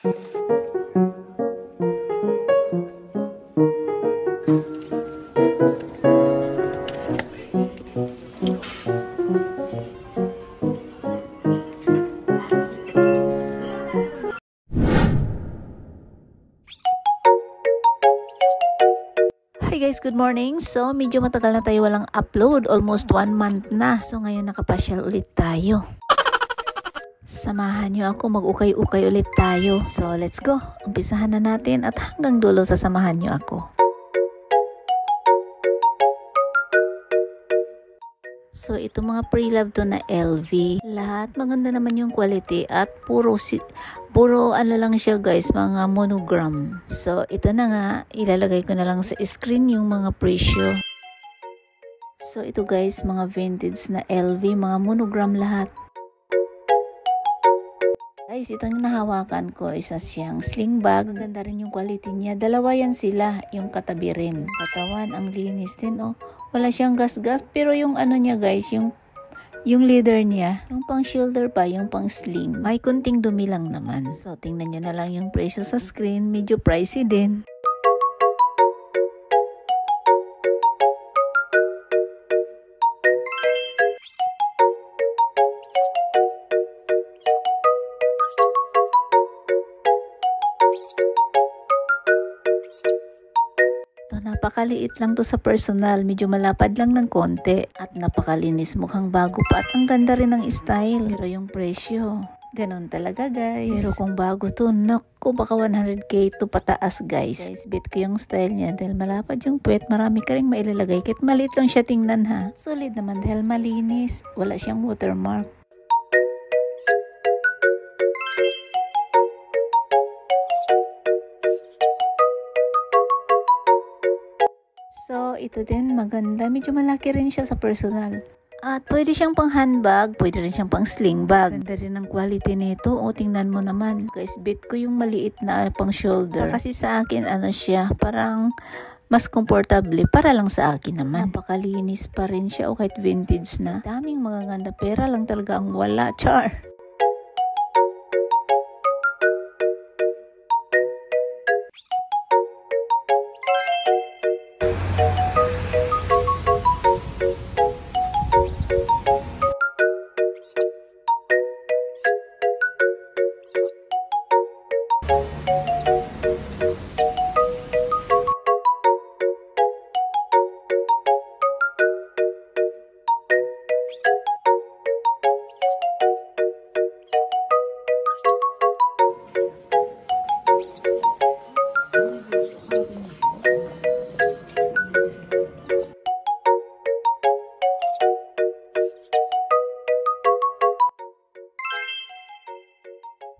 Hi guys, good morning. So, medyo matagal na tayo walang upload. Almost 1 month na. So, ngayon nakapasyal ulit tayo. Samahan nyo ako, mag-ukay-ukay ulit tayo. So, let's go. Umpisahan na natin at hanggang dulo sasamahan nyo ako. So, ito mga pre-love to na LV. Lahat maganda naman yung quality at puro ano lang siya guys, mga monogram. So, ito na nga, ilalagay ko na lang sa screen yung mga presyo. So, ito guys, mga vintage na LV, mga monogram lahat. Guys, itong nahawakan ko, isa siyang sling bag. Ganda rin yung quality niya. Dalawa yan sila, yung katabi rin. Katawan, ang linis din, oh. Wala siyang gas-gas, pero yung ano niya guys, yung leather niya, yung pang shoulder pa, yung pang sling, may kunting dumi lang naman. So, tingnan nyo na lang yung presyo sa screen. Medyo pricey din. Napakaliit lang to sa personal, medyo malapad lang ng konti at napakalinis, mukhang bago pa at ang ganda rin ng style. Pero yung presyo, ganon talaga guys. Pero kung bago to, naku, baka 100k to pataas guys. Guys, bet ko yung style niya dahil malapad yung puwet, marami ka rin mailalagay kahit maliit lang siya tingnan ha. Solid naman dahil malinis, wala siyang watermark. So, ito din maganda. Medyo malaki rin siya sa personal. At pwede siyang pang handbag, pwede rin siyang pang sling bag. Ganda rin ang quality nito. O, tingnan mo naman. Guys, bet ko yung maliit na pang shoulder. Kasi sa akin, ano siya, parang mas komportable para lang sa akin naman. Napakalinis pa rin siya o kahit vintage na. Daming magaganda. Pera lang talaga ang wala. Char!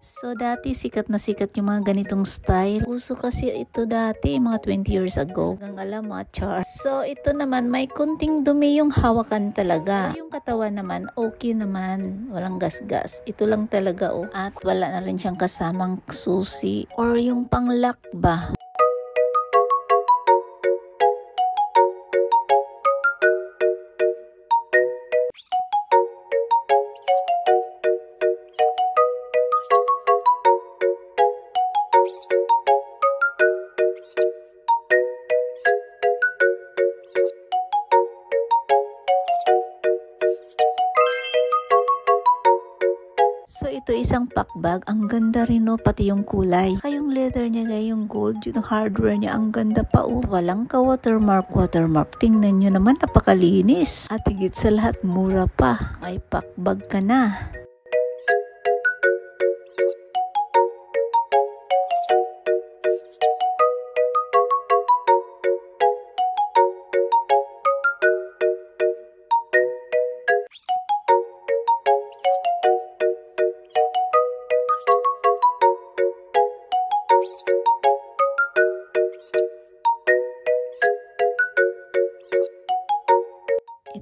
So, dati sikat na sikat yung mga ganitong style. Uso kasi ito dati, mga 20 years ago. Hanggang alam mga char. So, ito naman, may kunting dumi yung hawakan talaga. Pero yung katawan naman, okay naman. Walang gas-gas. Ito lang talaga, oh. At wala na rin siyang kasamang susi or yung pang-lock ba. So, ito isang pack bag. Ang ganda rin, no? Pati yung kulay. Saka yung leather niya, yung gold, yung hardware niya, ang ganda pa, oh. Walang ka-watermark. Tingnan nyo naman, napakalinis. At higit sa lahat, mura pa. May pack bag ka na.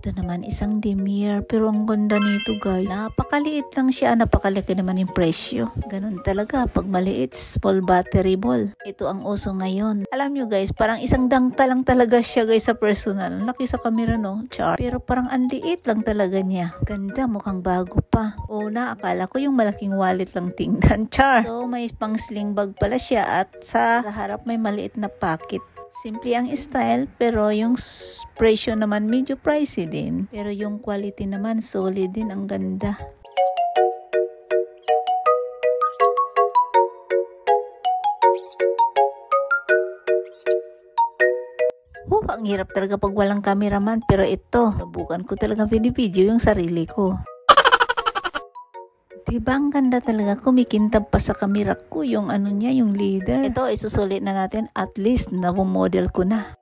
Ito naman isang Demier, pero ang ganda nito guys. Napakaliit lang siya, napakalaki naman yung presyo. Ganun talaga, pag maliit, small battery ball. Ito ang uso ngayon. Alam nyo guys, parang isang dangka lang talaga siya guys sa personal. Laki sa camera no, char. Pero parang ang liit lang talaga niya. Ganda, mukhang bago pa. Una, akala ko yung malaking wallet lang tingnan, char. So may pang sling bag pala siya at sa harap may maliit na pocket. Simple ang style pero yung presyo naman medyo pricey din. Pero yung quality naman solid din, ang ganda. Ang hirap talaga pag walang cameraman, pero ito, subukan ko talaga video yung sarili ko. Diba ang ganda talaga, kumikintab pa sa kamera ko yung ano niya, yung leader. Ito, isusulit na natin, at least na-model ko na.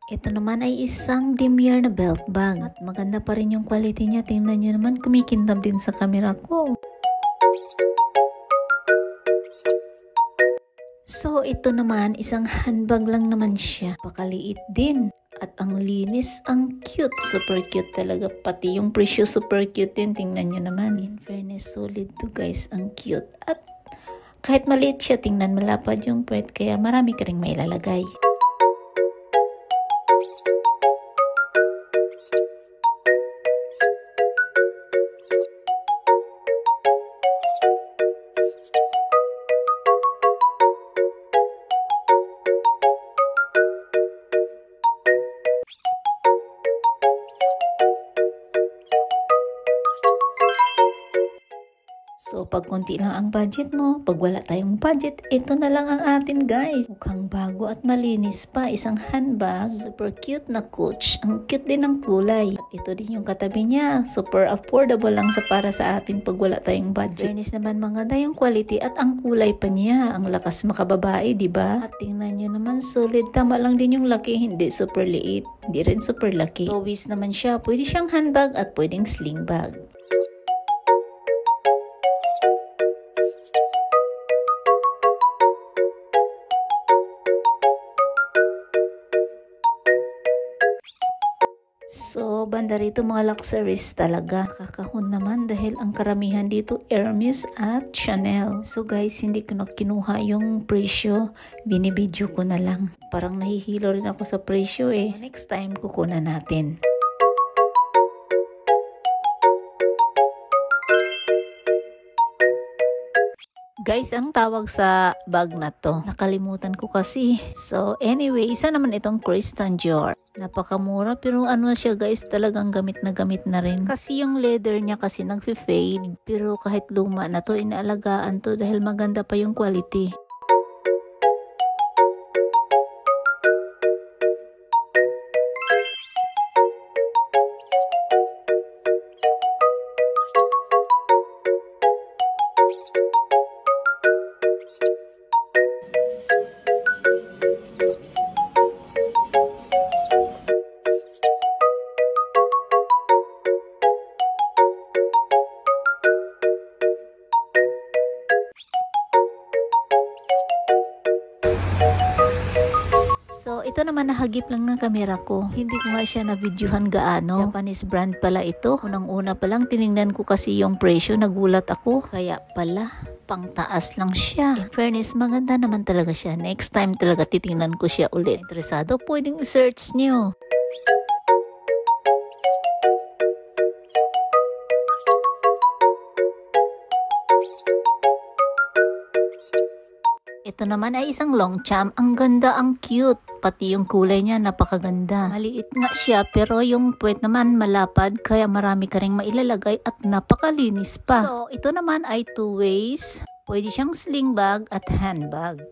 Ito naman ay isang Demier na belt bag. At maganda pa rin yung quality niya. Tingnan nyo naman, kumikintab din sa camera ko. So, ito naman, isang handbag lang naman siya. Pakaliit din. At ang linis, ang cute. Super cute talaga. Pati yung presyo, super cute din. Tingnan nyo naman. In fairness, solid to guys. Ang cute. At kahit maliit siya, tingnan malapad yung puwet. Kaya marami ka rin mailalagay. So, pag konti lang ang budget mo, pag wala tayong budget, ito na lang ang atin guys. Mukhang bago at malinis pa. Isang handbag. Super cute na Coach. Ang cute din ng kulay. At ito din yung katabi niya. Super affordable lang para sa atin pag wala tayong budget. Fairness naman, maganda yung quality at ang kulay pa niya. Ang lakas makababae, diba? At tingnan nyo naman, solid. Tama lang din yung laki. Hindi super liit. Hindi rin super laki. Towis naman siya. Pwede siyang handbag at pwedeng sling bag. So, banda rito mga luxuries talaga. Kakahon naman dahil ang karamihan dito Hermes at Chanel. So guys, hindi ko na kinuha yung presyo. Binibidyo ko na lang. Parang nahihilo rin ako sa presyo eh. Next time, kukunan natin. Guys, ang tawag sa bag na to, nakalimutan ko kasi. So anyway, isa naman itong Christian Dior. Napakamura pero ano siya guys, talagang gamit na rin. Kasi yung leather niya kasi nagfe-fade. Pero kahit luma na to, inaalagaan to dahil maganda pa yung quality. So, ito naman nahagip lang ng kamera ko. Hindi ko nga siya na-videohan gaano. Japanese brand pala ito. Unang-una pa lang, tinignan ko kasi yung presyo. Nagulat ako. Kaya pala, pang taas lang siya. In fairness, maganda naman talaga siya. Next time talaga titingnan ko siya ulit. Interesado, pwedeng i-search nyo. Ito naman ay isang Longchamp. Ang ganda, ang cute. Pati yung kulay niya, napakaganda. Maliit nga siya, pero yung puwet naman malapad, kaya marami ka ring mailalagay at napakalinis pa. So, ito naman ay two ways. Pwede siyang sling bag at handbag.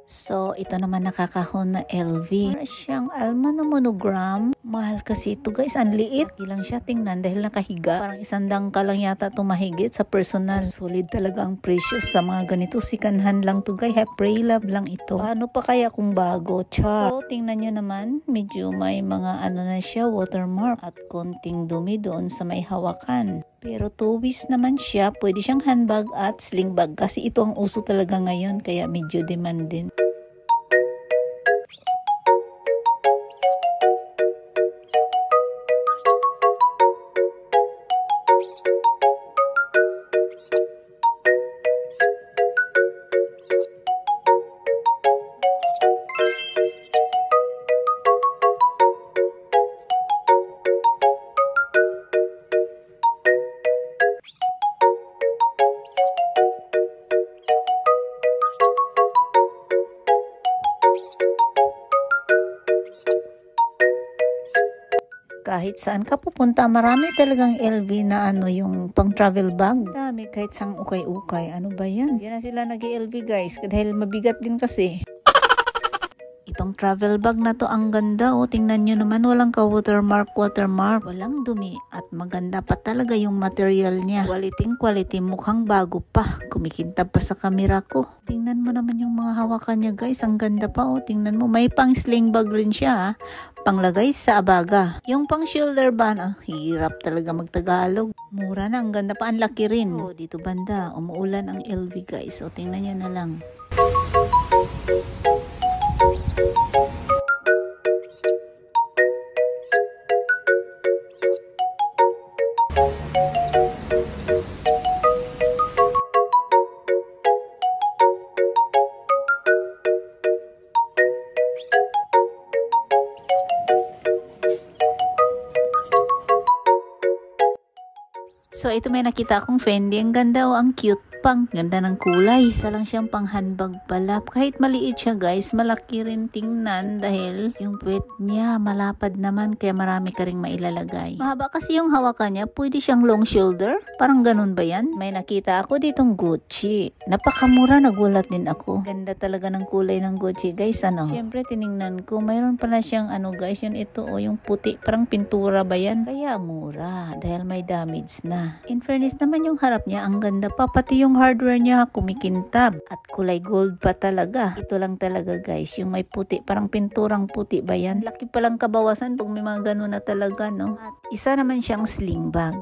So, ito naman nakakahon na LV. Para siyang Alma na monogram. Mahal kasi ito guys. Ang liit. Ilang siya tingnan dahil nakahiga. Parang 100 ka lang yata tumahigit sa personal. Solid talaga ang precious sa mga ganito. Sikanhan lang to guys. Pray love lang ito. Paano pa kaya kung bago? Char. So, tingnan nyo naman. Medyo may mga ano na siya, watermark. At konting dumi doon sa may hawakan. Pero two-piece naman siya. Pwede siyang handbag at sling bag. Kasi ito ang uso talaga ngayon. Kaya medyo demand din. Kahit saan ka pupunta, marami talagang LV na ano yung pang travel bag. Dami kahit sang ukay-ukay. Ano ba yan? Hindi na sila nag-LV guys dahil mabigat din kasi. Itong travel bag na to ang ganda. O, tingnan nyo naman, walang ka-watermark. Walang dumi. At maganda pa talaga yung material niya. Quality, mukhang bago pa. Kumikintab pa sa kamera ko. Tingnan mo naman yung mga hawakan niya guys. Ang ganda pa. O, tingnan mo. May pang sling bag rin siya. Panglagay sa abaga. Yung pang shoulder bag, hirap talaga magtagalog. Mura na. Ang ganda pa. Ang laki rin. O, dito banda. Umuulan ang LV guys. O, tingnan nyo na lang. So, ito may nakita akong Fendi. Ang ganda o, ang cute pang. Ganda ng kulay. Isa lang siyang pang handbag pala. Kahit maliit siya guys, malaki rin tingnan dahil yung puwet niya malapad naman kaya marami ka ring mailalagay. Mahaba kasi yung hawakan niya. Pwede siyang long shoulder. Parang ganun ba yan? May nakita ako ditong Gucci. Napakamura, nagulat din ako. Ganda talaga ng kulay ng Gucci guys. Ano? Siyempre tiningnan ko. Mayroon pala siyang ano guys. Yun ito o, yung puti. Parang pintura ba yan? Kaya mura. Dahil may damage na. In fairness naman yung harap niya. Ang ganda pa. Pati yung hardware niya kumikintab. At kulay gold pa talaga. Ito lang talaga guys. Yung may puti. Parang pinturang puti ba yan? Laki palang kabawasan pag may mga ganun na talaga no. At isa naman siyang sling bag.